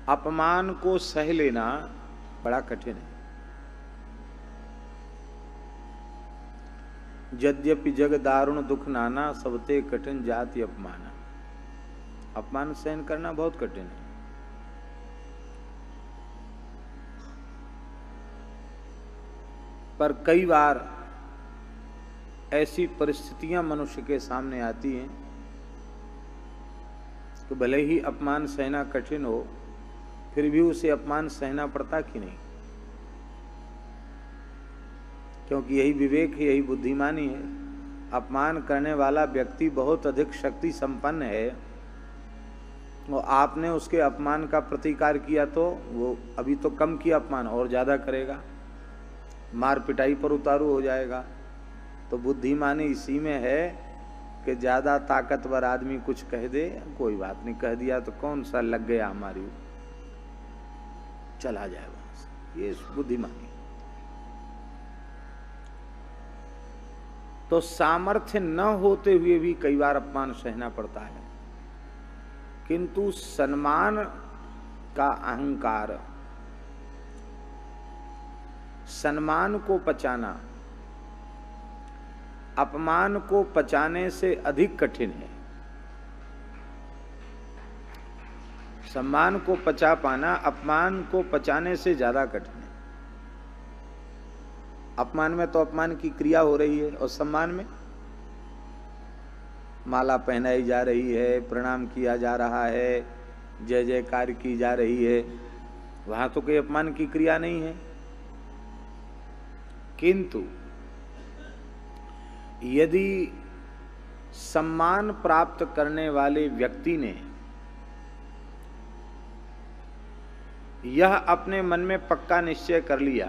अपमान को सह लेना बड़ा कठिन है। यद्यपि जग दारुण दुख नाना, सबते कठिन जाति अपमाना। अपमान सहन करना बहुत कठिन है। पर कई बार ऐसी परिस्थितियां मनुष्य के सामने आती हैं तो भले ही अपमान सहना कठिन हो, फिर भी उसे अपमान सहना पड़ता कि नहीं, क्योंकि यही विवेक है, यही बुद्धिमानी है। अपमान करने वाला व्यक्ति बहुत अधिक शक्ति संपन्न है और आपने उसके अपमान का प्रतिकार किया तो वो अभी तो कम किया, अपमान और ज्यादा करेगा, मार पिटाई पर उतारू हो जाएगा। तो बुद्धिमानी इसी में है कि ज्यादा ताकतवर आदमी कुछ कह दे, कोई बात नहीं, कह दिया तो कौन सा लग गया हमारी, चला जाए वहां से, ये बुद्धिमानी। तो सामर्थ्य न होते हुए भी कई बार अपमान सहना पड़ता है, किंतु सम्मान का अहंकार, सम्मान को पचाना अपमान को पचाने से अधिक कठिन है। सम्मान को पचा पाना अपमान को पचाने से ज्यादा कठिन है। अपमान में तो अपमान की क्रिया हो रही है और सम्मान में माला पहनाई जा रही है, प्रणाम किया जा रहा है, जय जयकार की जा रही है, वहां तो कोई अपमान की क्रिया नहीं है। किंतु यदि सम्मान प्राप्त करने वाले व्यक्ति ने यह अपने मन में पक्का निश्चय कर लिया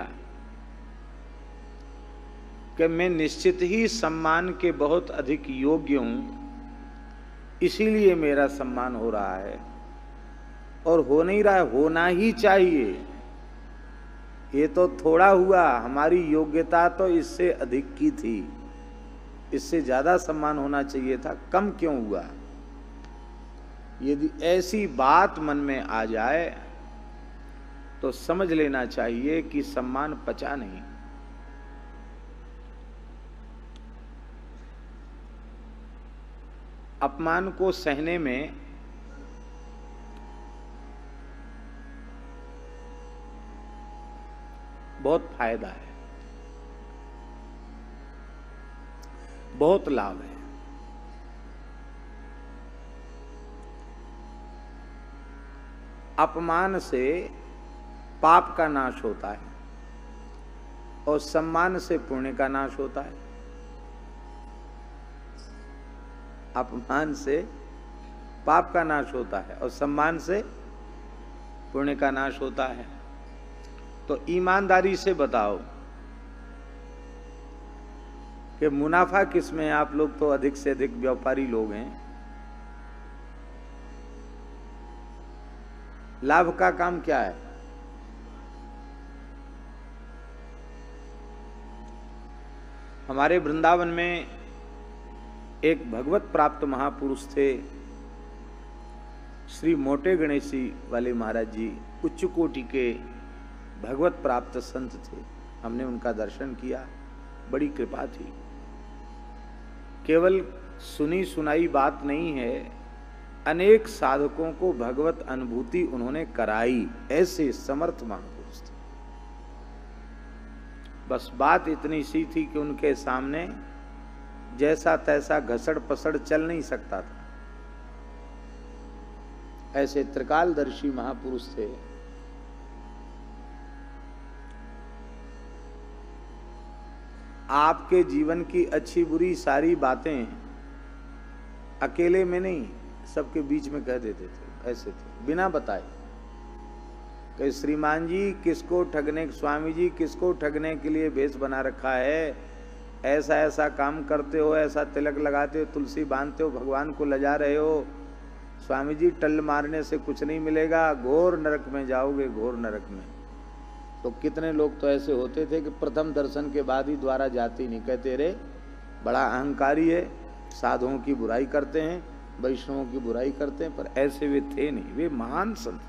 कि मैं निश्चित ही सम्मान के बहुत अधिक योग्य हूं, इसीलिए मेरा सम्मान हो रहा है, और हो नहीं रहा है, होना ही चाहिए, ये तो थोड़ा हुआ, हमारी योग्यता तो इससे अधिक की थी, इससे ज्यादा सम्मान होना चाहिए था, कम क्यों हुआ। यदि ऐसी बात मन में आ जाए तो समझ लेना चाहिए कि सम्मान पचा नहीं। अपमान को सहने में बहुत फायदा है, बहुत लाभ है। अपमान से पाप का नाश होता है और सम्मान से पुण्य का नाश होता है। अपमान से पाप का नाश होता है और सम्मान से पुण्य का नाश होता है। तो ईमानदारी से बताओ कि मुनाफा किसमें है? आप लोग तो अधिक से अधिक व्यापारी लोग हैं, लाभ का काम क्या है? हमारे वृंदावन में एक भगवत प्राप्त महापुरुष थे, श्री मोटे गणेशी वाले महाराज जी, उच्च कोटि के भगवत प्राप्त संत थे। हमने उनका दर्शन किया, बड़ी कृपा थी। केवल सुनी सुनाई बात नहीं है, अनेक साधकों को भगवत अनुभूति उन्होंने कराई, ऐसे समर्थ महापुरुष थे। बस बात इतनी सी थी कि उनके सामने जैसा तैसा घसड़ पसड़ चल नहीं सकता था, ऐसे त्रिकालदर्शी महापुरुष थे। आपके जीवन की अच्छी बुरी सारी बातें अकेले में नहीं, सबके बीच में कह देते थे, ऐसे थे, बिना बताए कि श्रीमान जी किसको ठगने, स्वामी जी किसको ठगने के लिए भेष बना रखा है, ऐसा ऐसा काम करते हो, ऐसा तिलक लगाते हो, तुलसी बांधते हो, भगवान को लजा रहे हो, स्वामी जी टल्ल मारने से कुछ नहीं मिलेगा, घोर नरक में जाओगे, घोर नरक में। तो कितने लोग तो ऐसे होते थे कि प्रथम दर्शन के बाद ही द्वारा जाती नहीं, कहते रे बड़ा अहंकारी है, साधुओं की बुराई करते हैं, वैष्णवों की बुराई करते हैं, पर ऐसे वे थे नहीं, वे महान संत।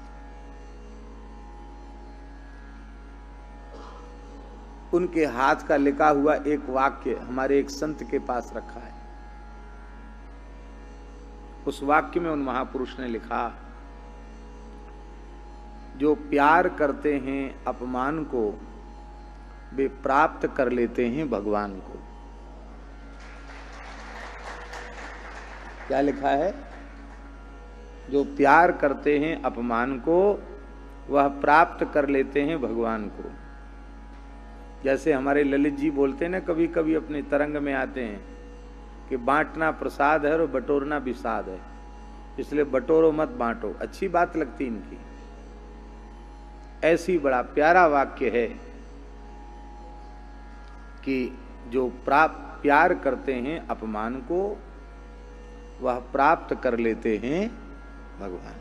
उनके हाथ का लिखा हुआ एक वाक्य हमारे एक संत के पास रखा है। उस वाक्य में उन महापुरुष ने लिखा, जो प्यार करते हैं अपमान को, वे प्राप्त कर लेते हैं भगवान को। क्या लिखा है? जो प्यार करते हैं अपमान को, वह प्राप्त कर लेते हैं भगवान को। जैसे हमारे ललित जी बोलते हैं ना, कभी कभी अपने तरंग में आते हैं कि बांटना प्रसाद है और बटोरना विषाद है, इसलिए बटोरो मत बांटो। अच्छी बात लगती इनकी। ऐसी बड़ा प्यारा वाक्य है कि जो प्यार करते हैं अपमान को, वह प्राप्त कर लेते हैं भगवान।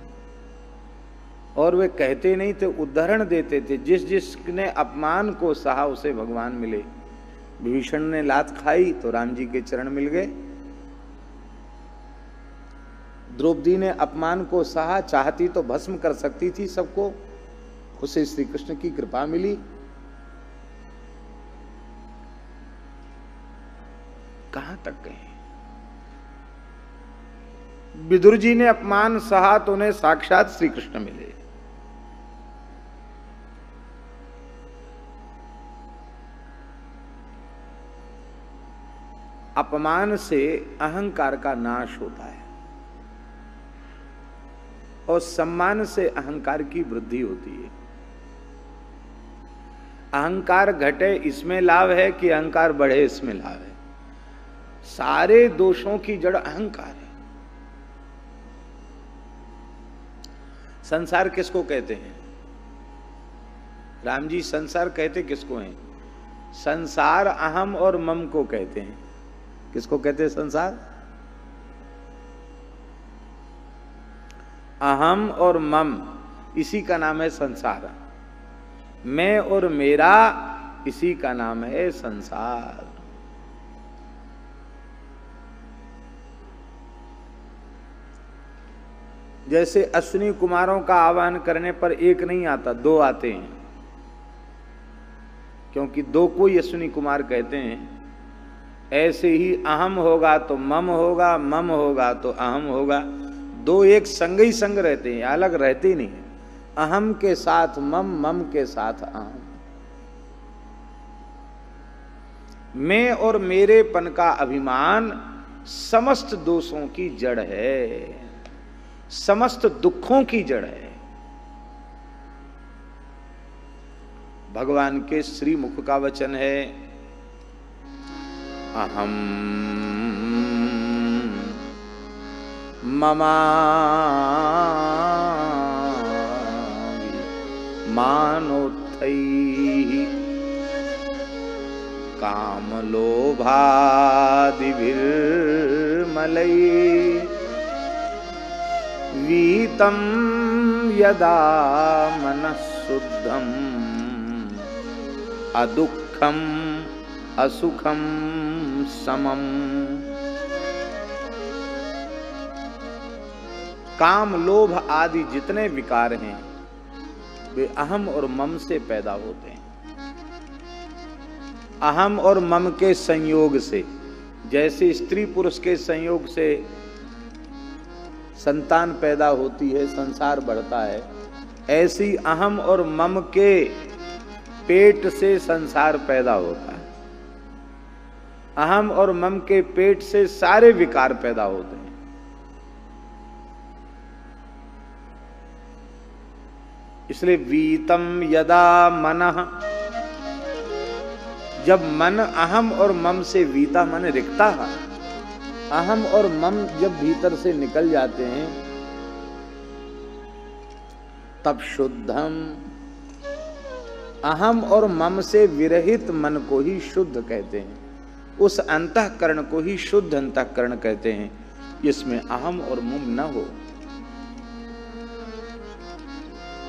और वे कहते नहीं थे, उदाहरण देते थे। जिस जिसने अपमान को सहा उसे भगवान मिले। विभीषण ने लात खाई तो राम जी के चरण मिल गए। द्रौपदी ने अपमान को सहा, चाहती तो भस्म कर सकती थी सबको, उसे श्री कृष्ण की कृपा मिली। कहां तक गए? विदुर जी ने अपमान सहा तो उन्हें साक्षात श्री कृष्ण मिले। अपमान से अहंकार का नाश होता है और सम्मान से अहंकार की वृद्धि होती है। अहंकार घटे इसमें लाभ है कि अहंकार बढ़े इसमें लाभ है। सारे दोषों की जड़ अहंकार है। संसार किसको कहते हैं? राम जी संसार कहते किसको हैं? संसार अहम और मम को कहते हैं। किसको कहते हैं संसार? अहम और मम, इसी का नाम है संसार। मैं और मेरा, इसी का नाम है संसार। जैसे अश्विनी कुमारों का आह्वान करने पर एक नहीं आता, दो आते हैं, क्योंकि दो को ही अश्विनी कुमार कहते हैं। ऐसे ही अहम होगा तो मम होगा, मम होगा तो अहम होगा। दो एक संग ही संग रहते हैं, अलग रहते ही नहीं। अहम के साथ मम, मम के साथ अहम। मैं और मेरेपन का अभिमान समस्त दोषों की जड़ है, समस्त दुखों की जड़ है। भगवान के श्री मुख का वचन है, अहम ममा मानोत्थैः कामलोभादिभिर्मलैः वीतं यदा मनः शुद्धम् अदुःखम् असुखम समम। काम, लोभ आदि जितने विकार हैं वे अहम और मम से पैदा होते हैं। अहम और मम के संयोग से, जैसे स्त्री पुरुष के संयोग से संतान पैदा होती है, संसार बढ़ता है, ऐसी अहम और मम के पेट से संसार पैदा होता है। अहम और मम के पेट से सारे विकार पैदा होते हैं। इसलिए वीतम यदा मनः, जब मन अहम और मम से वीता, मन रिक्ता है, अहम और मम जब भीतर से निकल जाते हैं तब शुद्धम, अहम और मम से विरहित मन को ही शुद्ध कहते हैं। उस अंतःकरण को ही शुद्ध अंतःकरण कहते हैं, जिसमें अहम और मम न हो।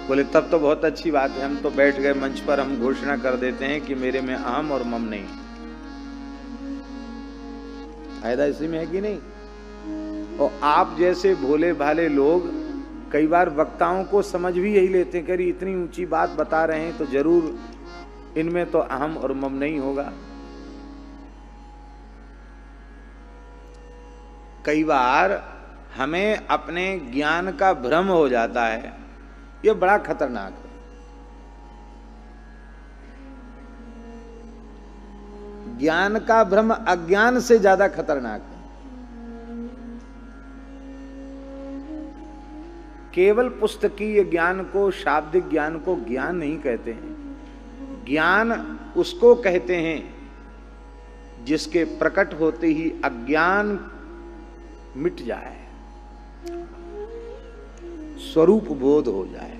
बोले तब तो बहुत अच्छी बात है, हम तो बैठ गए मंच पर, हम घोषणा कर देते हैं कि मेरे में अहम और मम नहीं। फायदा इसी में है कि नहीं? और आप जैसे भोले भाले लोग कई बार वक्ताओं को समझ भी यही लेते हैं कि इतनी ऊंची बात बता रहे हैं तो जरूर इनमें तो अहम और मम नहीं होगा। कई बार हमें अपने ज्ञान का भ्रम हो जाता है, यह बड़ा खतरनाक है। ज्ञान का भ्रम अज्ञान से ज्यादा खतरनाक है। केवल पुस्तकीय ज्ञान को, शाब्दिक ज्ञान को ज्ञान नहीं कहते हैं। ज्ञान उसको कहते हैं जिसके प्रकट होते ही अज्ञान मिट जाए, स्वरूप बोध हो जाए।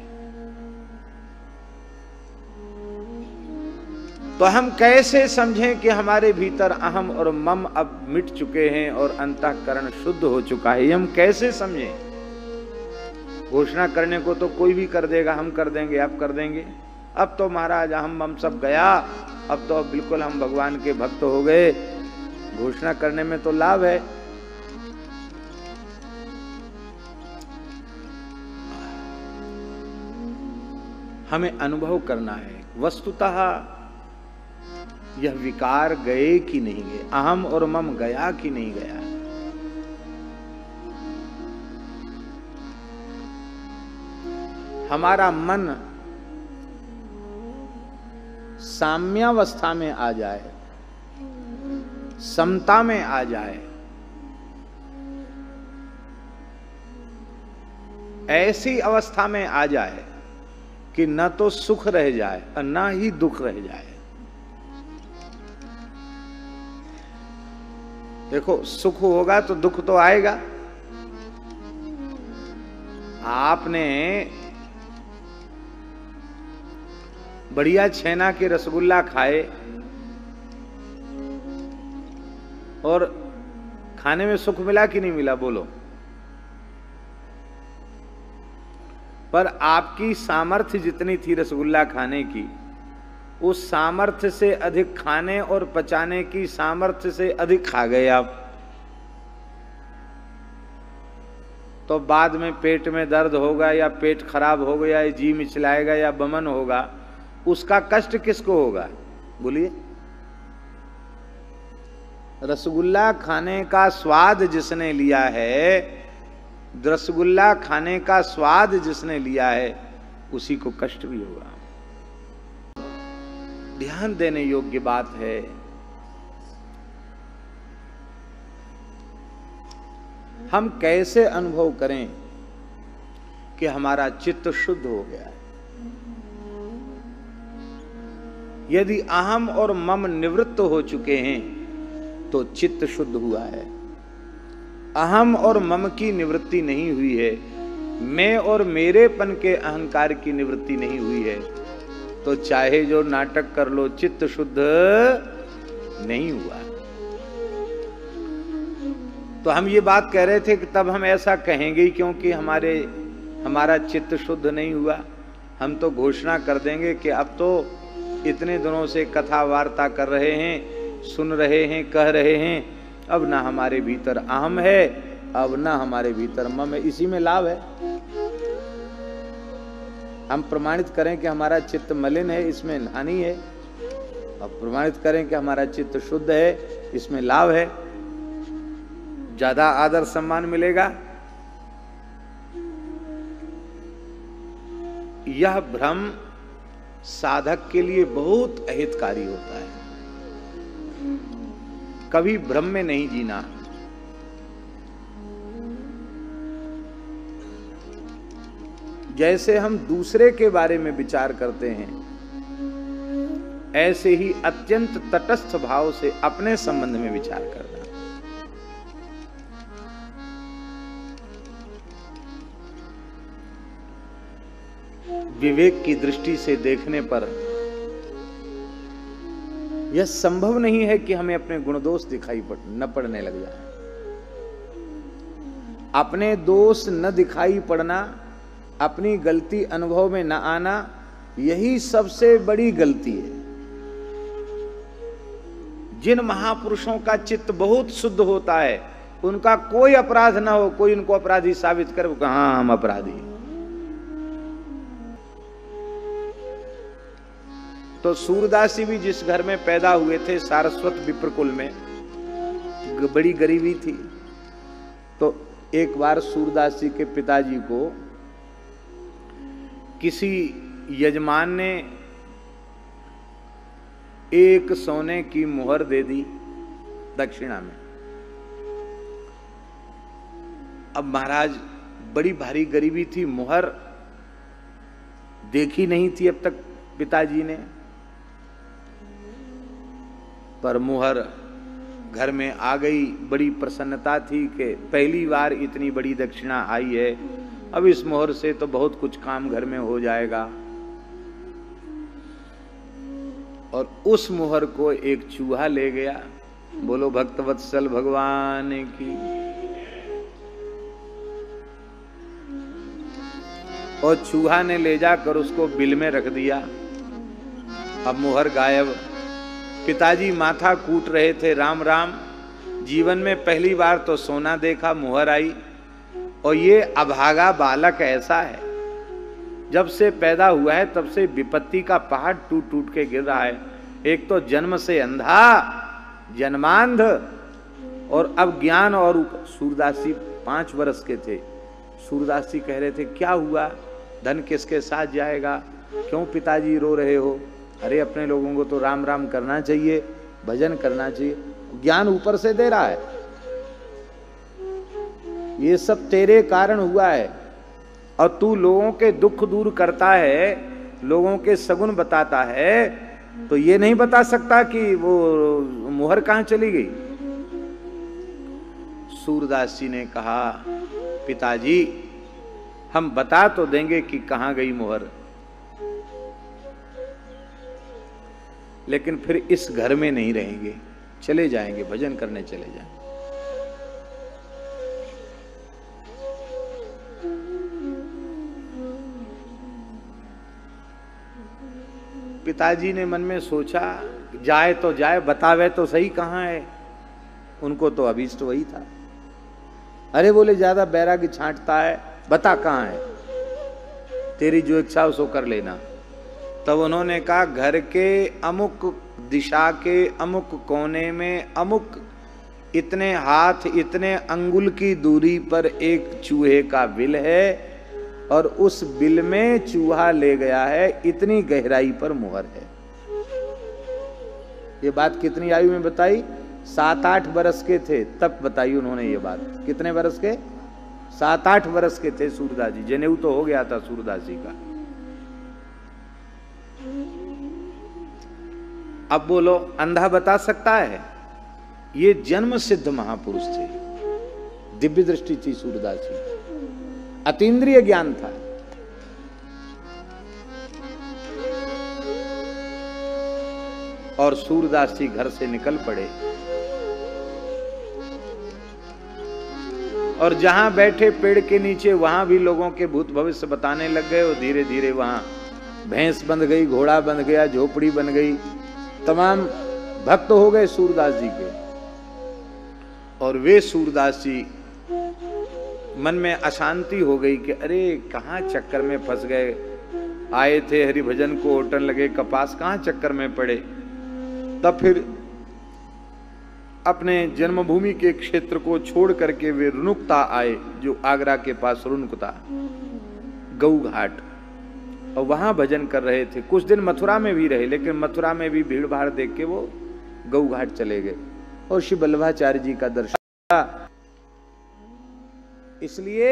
तो हम कैसे समझें कि हमारे भीतर अहम और मम अब मिट चुके हैं और अंतःकरण शुद्ध हो चुका है? हम कैसे समझें? घोषणा करने को तो कोई भी कर देगा, हम कर देंगे, आप कर देंगे। अब तो महाराज अहम मम सब गया, अब तो बिल्कुल हम भगवान के भक्त हो गए। घोषणा करने में तो लाभ है। हमें अनुभव करना है वस्तुतः यह विकार गए कि नहीं गए, अहम और मम गया कि नहीं गया। हमारा मन साम्यावस्था में आ जाए, समता में आ जाए, ऐसी अवस्था में आ जाए कि न तो सुख रह जाए और न ही दुख रह जाए। देखो, सुख होगा तो दुख तो आएगा। आपने बढ़िया छेना के रसगुल्ला खाए और खाने में सुख मिला कि नहीं मिला? बोलो। पर आपकी सामर्थ्य जितनी थी रसगुल्ला खाने की, उस सामर्थ्य से अधिक खाने और पचाने की सामर्थ्य से अधिक खा गए आप। तो बाद में पेट में दर्द होगा या पेट खराब हो गया या जी मिचलाएगा या बमन होगा, उसका कष्ट किसको होगा? बोलिए। रसगुल्ला खाने का स्वाद जिसने लिया है, रसगुल्ला खाने का स्वाद जिसने लिया है, उसी को कष्ट भी होगा। ध्यान देने योग्य बात है। हम कैसे अनुभव करें कि हमारा चित्त शुद्ध हो गया है? यदि अहम और मम निवृत्त हो चुके हैं तो चित्त शुद्ध हुआ है। अहम और मम की निवृत्ति नहीं हुई है, मैं और मेरेपन के अहंकार की निवृत्ति नहीं हुई है, तो चाहे जो नाटक कर लो, चित्त शुद्ध नहीं हुआ। तो हम ये बात कह रहे थे कि तब हम ऐसा कहेंगे ही क्योंकि हमारा चित्त शुद्ध नहीं हुआ। हम तो घोषणा कर देंगे कि अब तो इतने दिनों से कथा वार्ता कर रहे हैं, सुन रहे हैं, कह रहे हैं, अब ना हमारे भीतर अहम है, अब ना हमारे भीतर मम है। इसी में लाभ है। हम प्रमाणित करें कि हमारा चित्त मलिन है, इसमें हानि है। अब प्रमाणित करें कि हमारा चित्त शुद्ध है, इसमें लाभ है, ज्यादा आदर सम्मान मिलेगा। यह भ्रम साधक के लिए बहुत अहितकारी होता है। कभी भ्रम में नहीं जीना। जैसे हम दूसरे के बारे में विचार करते हैं, ऐसे ही अत्यंत तटस्थ भाव से अपने संबंध में विचार करना। विवेक की दृष्टि से देखने पर यह संभव नहीं है कि हमें अपने गुण दोष दिखाई न पड़ने लग जाए। अपने दोष न दिखाई पड़ना, अपनी गलती अनुभव में न आना, यही सबसे बड़ी गलती है। जिन महापुरुषों का चित्त बहुत शुद्ध होता है, उनका कोई अपराध ना हो, कोई उनको अपराधी साबित करे, वो कहाँ हम अपराधी। तो सूरदास जी भी जिस घर में पैदा हुए थे, सारस्वत विप्रकुल में, बड़ी गरीबी थी। तो एक बार सूरदास जी के पिताजी को किसी यजमान ने एक सोने की मुहर दे दी दक्षिणा में। अब महाराज बड़ी भारी गरीबी थी, मुहर देखी नहीं थी अब तक पिताजी ने, पर मुहर घर में आ गई। बड़ी प्रसन्नता थी कि पहली बार इतनी बड़ी दक्षिणा आई है, अब इस मुहर से तो बहुत कुछ काम घर में हो जाएगा। और उस मुहर को एक चूहा ले गया। बोलो भक्तवत्सल भगवान की। और चूहा ने ले जाकर उसको बिल में रख दिया। अब मुहर गायब। पिताजी माथा कूट रहे थे, राम राम, जीवन में पहली बार तो सोना देखा, मुहर आई, और ये अभागा बालक ऐसा है, जब से पैदा हुआ है तब से विपत्ति का पहाड़ टूट टूट के गिर रहा है। एक तो जन्म से अंधा, जन्मांध, और अब ज्ञान। और सूरदास जी 5 वर्ष के थे। सूरदास जी कह रहे थे, क्या हुआ, धन किसके साथ जाएगा, क्यों पिताजी रो रहे हो? अरे अपने लोगों को तो राम राम करना चाहिए, भजन करना चाहिए। ज्ञान ऊपर से दे रहा है, ये सब तेरे कारण हुआ है, और तू लोगों के दुख दूर करता है, लोगों के सगुन बताता है, तो ये नहीं बता सकता कि वो मुहर कहां चली गई। सूरदास जी ने कहा, पिताजी हम बता तो देंगे कि कहां गई मुहर, लेकिन फिर इस घर में नहीं रहेंगे, चले जाएंगे, भजन करने चले जाएंगे। पिताजी ने मन में सोचा, जाए तो जाए, बतावे तो सही कहां है। उनको तो अभीष्ट वही था। अरे बोले ज्यादा बैरागी छांटता है, बता कहां है, तेरी जो इच्छा उसको कर लेना। तब उन्होंने कहा, घर के अमुक दिशा के अमुक कोने में अमुक इतने हाथ इतने अंगुल की दूरी पर एक चूहे का बिल है, और उस बिल में चूहा ले गया है, इतनी गहराई पर मुहर है। ये बात कितनी आयु में बताई? 7-8 वर्ष के थे तब बताई उन्होंने ये बात। कितने वर्ष के? 7-8 वर्ष के थे सूरदास जी। जनेऊ तो हो गया था सूरदास जी का। अब बोलो, अंधा बता सकता है? ये जन्म सिद्ध महापुरुष थे, दिव्य दृष्टि थी सूरदास जी, अतीन्द्रिय ज्ञान था। और सूरदास जी घर से निकल पड़े, और जहां बैठे पेड़ के नीचे वहां भी लोगों के भूत भविष्य बताने लग गए। और धीरे धीरे वहां भैंस बंध गई, घोड़ा बंध गया, झोपड़ी बन गई, तमाम भक्त हो गए सूरदास जी के। और वे सूरदास जी मन में अशांति हो गई कि अरे कहां चक्कर में फंस गए, आए थे हरिभजन को, होटन लगे कपास, कहां चक्कर में पड़े। तब फिर अपने जन्मभूमि के क्षेत्र को छोड़ करके वे रुनुकता आए, जो आगरा के पास रुनुकता, गऊ घाट, और वहां भजन कर रहे थे। कुछ दिन मथुरा में भी रहे, लेकिन मथुरा में भी भीड़ भाड़ देख के वो गऊ घाट चले गए और श्री वल्लभाचार्य जी का दर्शन। इसलिए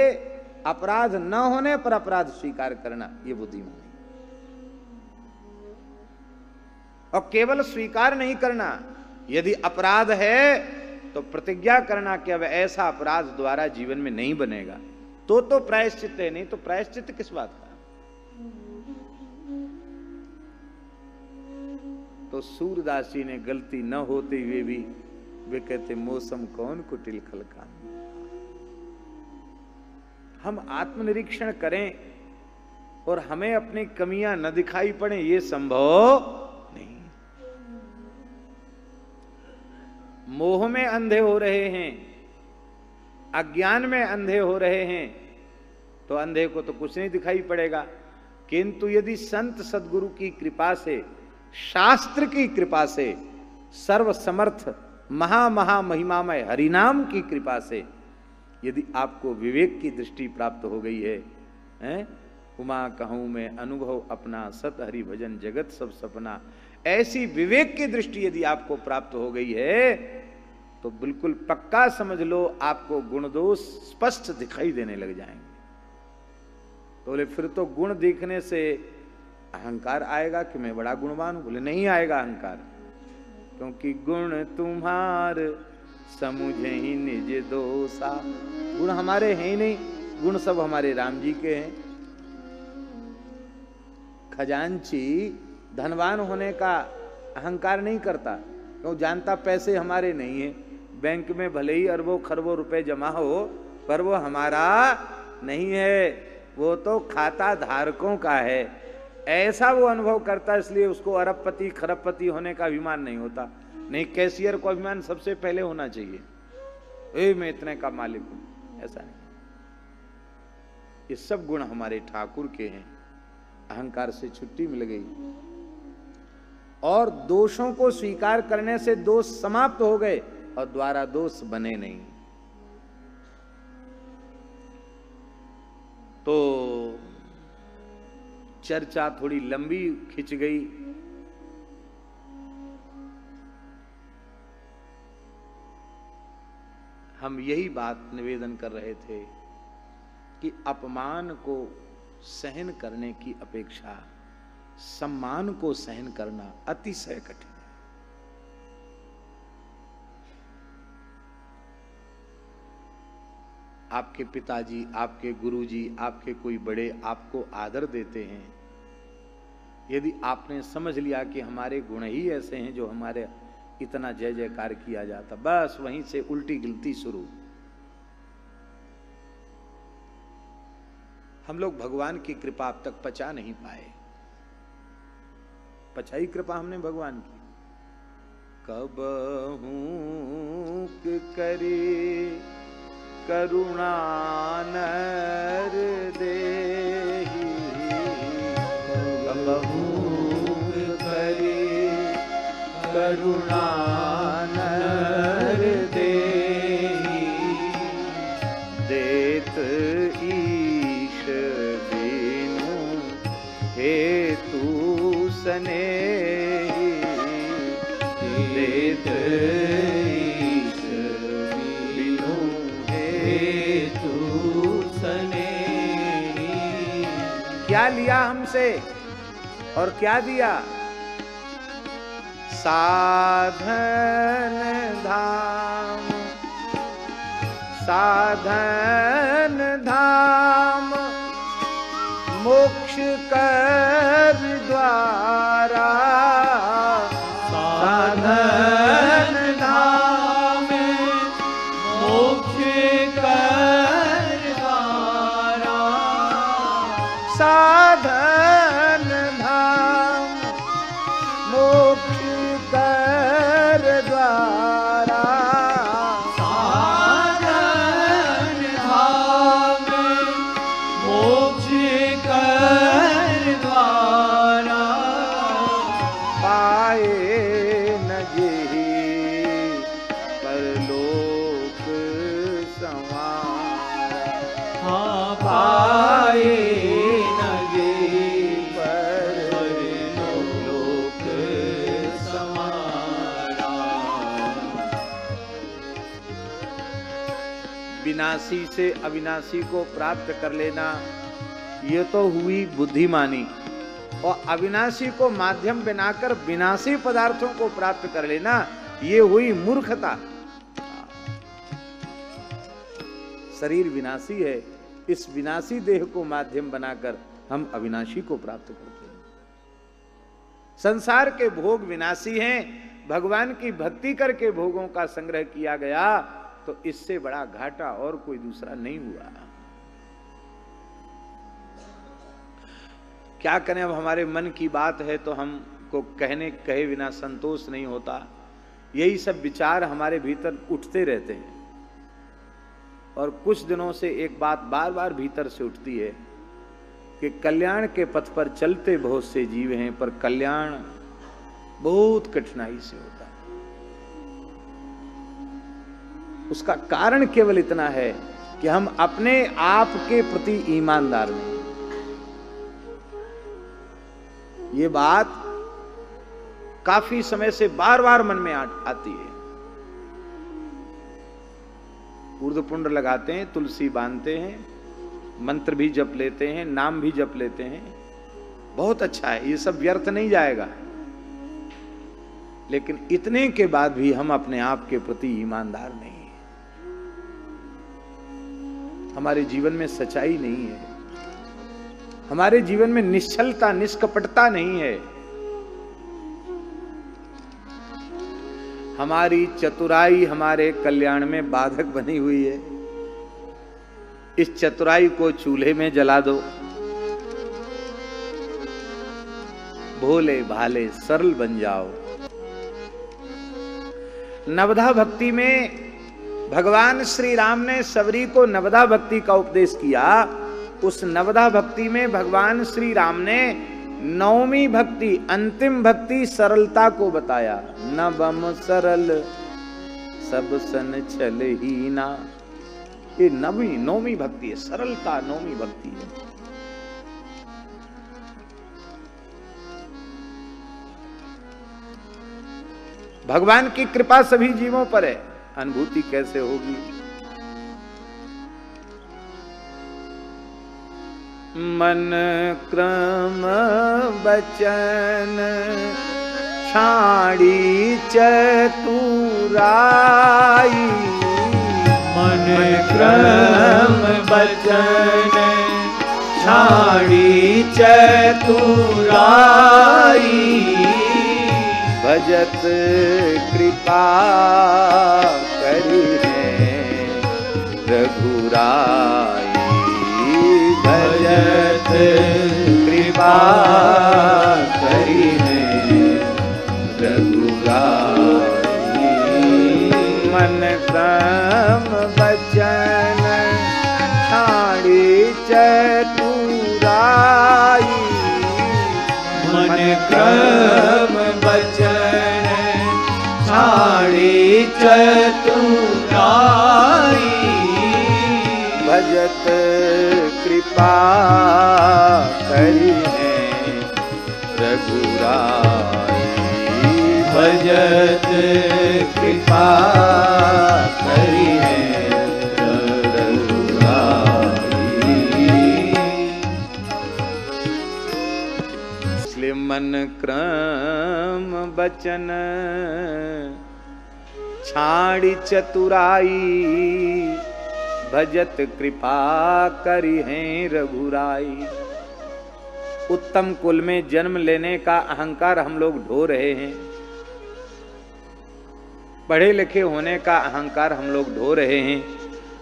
अपराध न होने पर अपराध स्वीकार करना, ये बुद्धिमानी। और केवल स्वीकार नहीं करना, यदि अपराध है तो प्रतिज्ञा करना कि अब ऐसा अपराध द्वारा जीवन में नहीं बनेगा, तो प्रायश्चित है, नहीं तो प्रायश्चित किस बात का। तो सूरदास जी ने गलती न होते हुए भी वे कहते, मौसम कौन कुटिल खलकान। हम आत्मनिरीक्षण करें और हमें अपनी कमियां न दिखाई पड़े, ये संभव नहीं। मोह में अंधे हो रहे हैं, अज्ञान में अंधे हो रहे हैं, तो अंधे को तो कुछ नहीं दिखाई पड़ेगा। किंतु यदि संत सदगुरु की कृपा से शास्त्र की कृपा से, सर्वसमर्थ महा महिमामय हरिनाम की कृपा से यदि आपको विवेक की दृष्टि प्राप्त हो गई है, हैं? उमा कहूं मैं अनुभव अपना, सत हरि भजन जगत सब सपना, ऐसी विवेक की दृष्टि यदि आपको प्राप्त हो गई है तो बिल्कुल पक्का समझ लो आपको गुण दोष स्पष्ट दिखाई देने लग जाएंगे। तो बोले फिर तो गुण देखने से अहंकार आएगा कि मैं बड़ा गुणवान हूं? बोले नहीं आएगा अहंकार, क्योंकि गुण तुम्हार समुझे ही निज दोषा। गुण हमारे हैं ही नहीं, गुण सब हमारे राम जी के हैं। खजांची धनवान होने का अहंकार नहीं करता, क्यों? जानता पैसे हमारे नहीं है, बैंक में भले ही अरबों खरबों रुपए जमा हो पर वो हमारा नहीं है, वो तो खाता धारकों का है। ऐसा वो अनुभव करता, इसलिए उसको अरबपति खरबपति होने का अभिमान नहीं होता। नहीं, कैशियर को अभिमान सबसे पहले होना चाहिए, मैं इतने का मालिक हूं, ऐसा नहीं। ये सब गुण हमारे ठाकुर के हैं। अहंकार से छुट्टी मिल गई और दोषों को स्वीकार करने से दोष समाप्त हो गए और द्वारा दोष बने नहीं। तो चर्चा थोड़ी लंबी खिंच गई। हम यही बात निवेदन कर रहे थे कि अपमान को सहन करने की अपेक्षा सम्मान को सहन करना अतिशय कठिन है। आपके पिताजी, आपके गुरुजी, आपके कोई बड़े आपको आदर देते हैं, यदि आपने समझ लिया कि हमारे गुण ही ऐसे हैं जो हमारे इतना जय जयकार किया जाता, बस वहीं से उल्टी गिनती शुरू। हम लोग भगवान की कृपा अब तक पचा नहीं पाए। पचाई कृपा हमने भगवान की। कबहू करे करुणा नर देहि, कबहू करे करुणा नर देहि, देत ईश बिनु हेतु सनेहि, देत ईश बिनु हेतु सनेहि। क्या लिया हमसे और क्या दिया? साधन धाम, साधन धाम मोक्ष कर द्वारा, साधन धाम मोक्ष कर द्वारा, साधन धाम मोक्ष कर द्वारा, साधन धाम मोक्ष कर द्वारा, पाए न जेहि परलोक संवारा, हाँ पाए न जेहि परलोक संवारा। विनाशी से अविनाशी को प्राप्त कर लेना ये तो हुई बुद्धिमानी, और अविनाशी को माध्यम बनाकर विनाशी पदार्थों को प्राप्त कर लेना ये हुई मूर्खता। शरीर विनाशी है, इस विनाशी देह को माध्यम बनाकर हम अविनाशी को प्राप्त करते हैं। संसार के भोग विनाशी हैं, भगवान की भक्ति करके भोगों का संग्रह किया गया तो इससे बड़ा घाटा और कोई दूसरा नहीं हुआ। क्या करें, अब हमारे मन की बात है तो हमको कहे बिना संतोष नहीं होता। यही सब विचार हमारे भीतर उठते रहते हैं और कुछ दिनों से एक बात बार बार भीतर से उठती है कि कल्याण के पथ पर चलते बहुत से जीव हैं, पर कल्याण बहुत कठिनाई से होता है। उसका कारण केवल इतना है कि हम अपने आप के प्रति ईमानदार नहीं। ये बात काफी समय से बार बार मन में आती है। ऊर्ध्वपुंड लगाते हैं, तुलसी बांधते हैं, मंत्र भी जप लेते हैं, नाम भी जप लेते हैं, बहुत अच्छा है, ये सब व्यर्थ नहीं जाएगा। लेकिन इतने के बाद भी हम अपने आप के प्रति ईमानदार नहीं हैं। हमारे जीवन में सच्चाई नहीं है, हमारे जीवन में निश्चलता, निष्कपटता नहीं है। हमारी चतुराई हमारे कल्याण में बाधक बनी हुई है। इस चतुराई को चूल्हे में जला दो, भोले भाले सरल बन जाओ। नवधा भक्ति में भगवान श्री राम ने सबरी को नवधा भक्ति का उपदेश किया। उस नवधा भक्ति में भगवान श्री राम ने नवमी भक्ति, अंतिम भक्ति सरलता को बताया। नवम सरल सब सन छल ही ना, ये नवमी भक्ति है, सरलता नवमी भक्ति है। भगवान की कृपा सभी जीवों पर है, अनुभूति कैसे होगी? मन क्रम बचन छाड़ी चतुराई, मन क्रम बचन छाड़ी चतुराई, भजत कृपा करी है रघुराई, भजत कृपा करी है रघुराई। मन क्रम बचन छाड़ी चतुराई, मन क्रम बचन छाड़ी चतुराई, भजत कृपा करी है रघुराई, भजत कृपा करी है रघुराई। इसलिए मन क्रम बचन छाड़ी चतुराई, भजत कृपा करी है रघुराई। उत्तम कुल में जन्म लेने का अहंकार हम लोग ढो रहे हैं, पढ़े लिखे होने का अहंकार हम लोग ढो रहे हैं,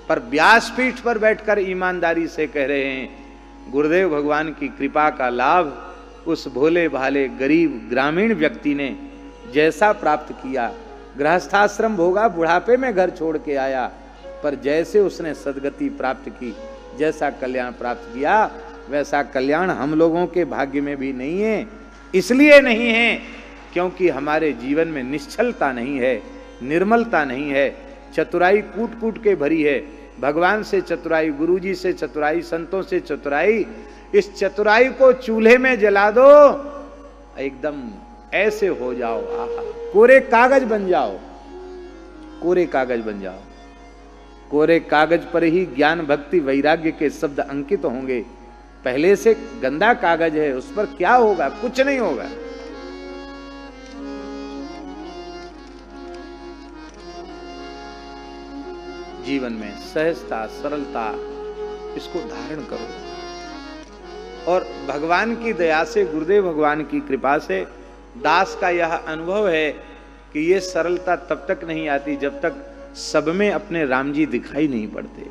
पर व्यासपीठ पर बैठकर ईमानदारी से कह रहे हैं गुरुदेव भगवान की कृपा का लाभ उस भोले भाले गरीब ग्रामीण व्यक्ति ने जैसा प्राप्त किया। गृहस्थाश्रम भोगा, बुढ़ापे में घर छोड़ के आया, पर जैसे उसने सद्गति प्राप्त की, जैसा कल्याण प्राप्त किया, वैसा कल्याण हम लोगों के भाग्य में भी नहीं है। इसलिए नहीं है क्योंकि हमारे जीवन में निश्चलता नहीं है, निर्मलता नहीं है, चतुराई कूट कूट के भरी है। भगवान से चतुराई, गुरुजी से चतुराई, संतों से चतुराई। इस चतुराई को चूल्हे में जला दो, एकदम ऐसे हो जाओ, आहा, कोरे कागज बन जाओ, कोरे कागज बन जाओ। कोरे कागज पर ही ज्ञान भक्ति वैराग्य के शब्द अंकित होंगे। पहले से गंदा कागज है, उस पर क्या होगा? कुछ नहीं होगा। जीवन में सहजता, सरलता, इसको धारण करो। और भगवान की दया से, गुरुदेव भगवान की कृपा से दास का यह अनुभव है कि ये सरलता तब तक नहीं आती जब तक सब में अपने राम जी दिखाई नहीं पड़ते।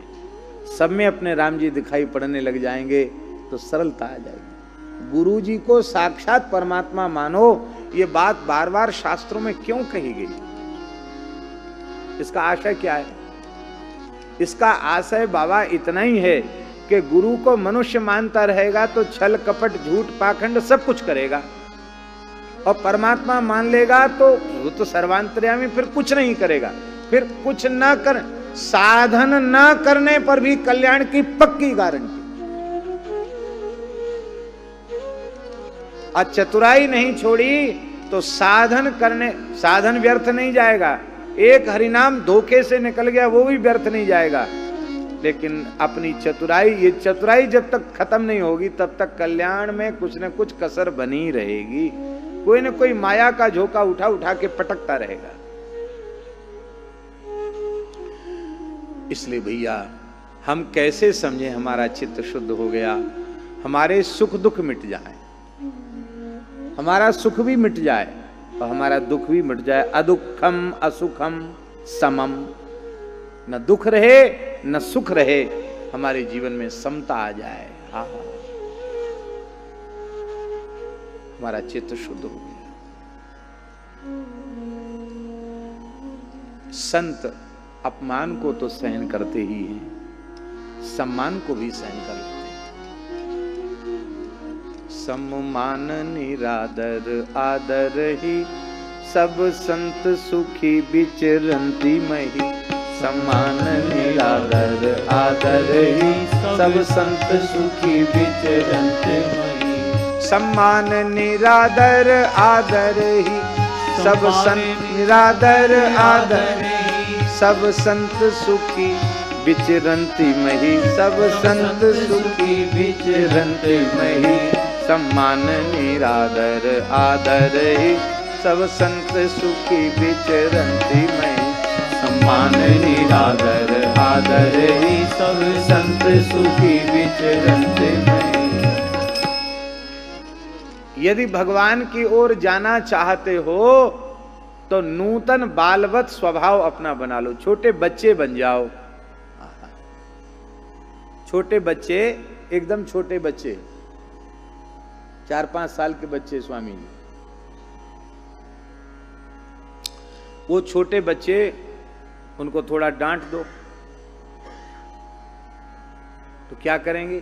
सब में अपने राम जी दिखाई पड़ने लग जाएंगे तो सरलता आ जाएगी। गुरु जी को साक्षात परमात्मा मानो, ये बात बार बार शास्त्रों में क्यों कही गई? इसका आशय क्या है? इसका आशय बाबा इतना ही है कि गुरु को मनुष्य मानता रहेगा तो छल कपट झूठ पाखंड सब कुछ करेगा। और परमात्मा मान लेगा तो वो तो सर्वांतर्यामी, फिर कुछ नहीं करेगा, फिर कुछ ना कर, साधन ना करने पर भी कल्याण की पक्की गारंटी। और चतुराई नहीं छोड़ी तो साधन व्यर्थ नहीं जाएगा। एक हरिनाम धोखे से निकल गया वो भी व्यर्थ नहीं जाएगा, लेकिन अपनी चतुराई, ये चतुराई जब तक खत्म नहीं होगी तब तक कल्याण में कुछ न कुछ कसर बनी रहेगी। कोई न कोई माया का झोंका उठा उठा के पटकता रहेगा। इसलिए भैया हम कैसे समझे हमारा चित्त शुद्ध हो गया, हमारे सुख दुख मिट जाए, हमारा सुख भी मिट जाए और हमारा दुख भी मिट जाए। अदुखम असुखम समम, न दुख रहे न सुख रहे, हमारे जीवन में समता आ जाए। हाँ, हमारा चित्त शुद्ध हो गया। संत अपमान को तो सहन करते ही हैं, सम्मान को भी सहन कर लेते हैं। सम्मान निरादर आदर ही, सब संत सुखी विचरंती मही। सम्मान निरादर आदर ही, सब संत सुखी विचरंती मही। सम्मान निरादर आदर ही, सब संत निरादर आदर ही, सब संत सुखी विचरंती मही। सब संत सुखी विचरंती मही। सम्मान निरादर आदर ही, सब संत सुखी विचरंती मही। सम्मान निरादर आदर ही, सब संत सुखी विचरंती मही। यदि भगवान की ओर जाना चाहते हो तो नूतन बालवत स्वभाव अपना बना लो, छोटे बच्चे बन जाओ। छोटे बच्चे, एकदम छोटे बच्चे, 4-5 साल के बच्चे स्वामी जी, वो छोटे बच्चे, उनको थोड़ा डांट दो तो क्या करेंगे?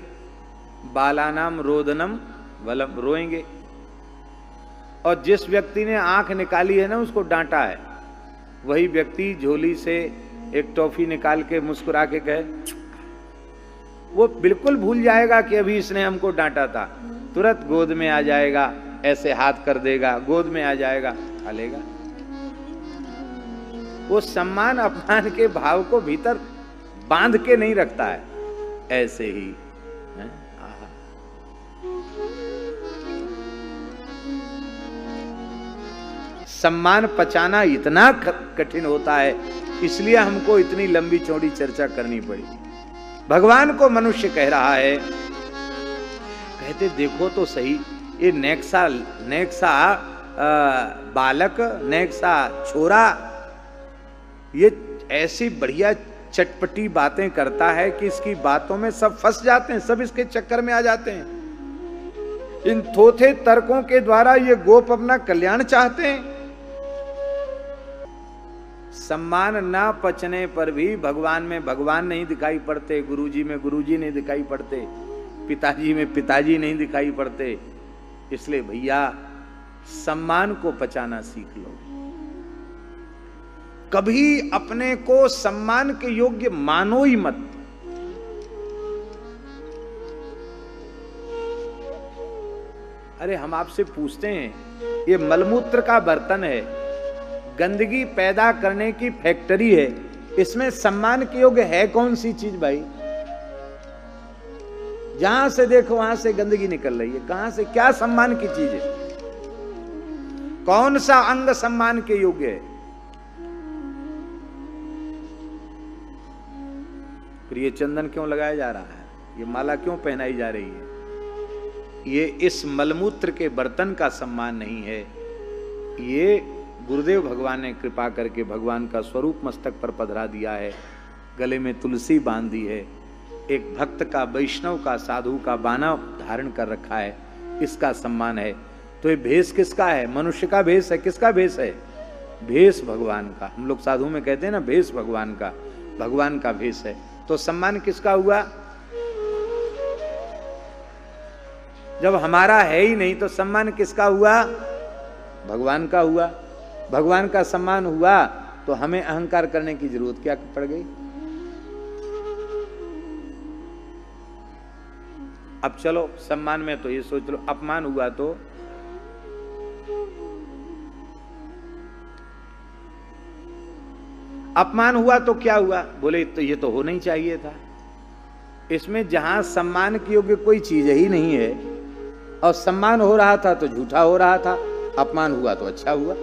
बालानाम रोदनम वलम, रोएंगे। और जिस व्यक्ति ने आंख निकाली है ना, उसको डांटा है, वही व्यक्ति झोली से एक टॉफी निकाल के मुस्कुरा के कहे, वो बिल्कुल भूल जाएगा कि अभी इसने हमको डांटा था, तुरंत गोद में आ जाएगा, ऐसे हाथ कर देगा, गोद में आ जाएगा, खा लेगा। वो सम्मान अपमान के भाव को भीतर बांध के नहीं रखता है, ऐसे ही है? सम्मान पचाना इतना कठिन होता है, इसलिए हमको इतनी लंबी चौड़ी चर्चा करनी पड़ी। भगवान को मनुष्य कह रहा है, कहते देखो तो सही, ये नेक्सा बालक, नेक्सा छोरा, ये ऐसी बढ़िया चटपटी बातें करता है कि इसकी बातों में सब फंस जाते हैं, सब इसके चक्कर में आ जाते हैं। इन थोथे तर्कों के द्वारा ये गोप अपना कल्याण चाहते हैं। सम्मान ना पचने पर भी भगवान में भगवान नहीं दिखाई पड़ते, गुरुजी में गुरुजी नहीं दिखाई पड़ते, पिताजी में पिताजी नहीं दिखाई पड़ते। इसलिए भैया सम्मान को पचाना सीख लो। कभी अपने को सम्मान के योग्य मानो ही मत। अरे हम आपसे पूछते हैं, ये मलमूत्र का बर्तन है, गंदगी पैदा करने की फैक्ट्री है, इसमें सम्मान के योग्य है कौन सी चीज भाई? जहां से देखो वहां से गंदगी निकल रही है, कहां से क्या सम्मान की चीज है? कौन सा अंग सम्मान के योग्य है? फिर ये चंदन क्यों लगाया जा रहा है, ये माला क्यों पहनाई जा रही है? ये इस मलमूत्र के बर्तन का सम्मान नहीं है, ये गुरुदेव भगवान ने कृपा करके भगवान का स्वरूप मस्तक पर पधरा दिया है, गले में तुलसी बांध दी है, एक भक्त का, वैष्णव का, साधु का बाना धारण कर रखा है, इसका सम्मान है। तो ये भेष किसका है? मनुष्य का भेष है। किसका भेष है? भेष भगवान का। हम लोग साधु में कहते हैं ना, भेष भगवान का, भगवान का भेष है। तो सम्मान किसका हुआ? जब हमारा है ही नहीं तो सम्मान किसका हुआ? भगवान का हुआ, भगवान का सम्मान हुआ तो हमें अहंकार करने की जरूरत क्या पड़ गई। अब चलो सम्मान में तो ये सोच लो, अपमान हुआ तो अपमान हुआ तो क्या हुआ, बोले तो ये तो होना ही चाहिए था। इसमें जहां सम्मान की योग्य कोई चीज ही नहीं है और सम्मान हो रहा था तो झूठा हो रहा था, अपमान हुआ तो अच्छा हुआ।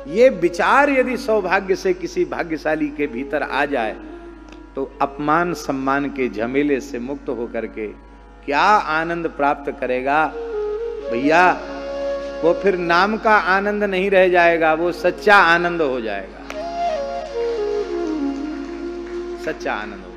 ये विचार यदि सौभाग्य से किसी भाग्यशाली के भीतर आ जाए तो अपमान सम्मान के झमेले से मुक्त होकर के क्या आनंद प्राप्त करेगा भैया। वो फिर नाम का आनंद नहीं रह जाएगा, वो सच्चा आनंद हो जाएगा, सच्चा आनंद।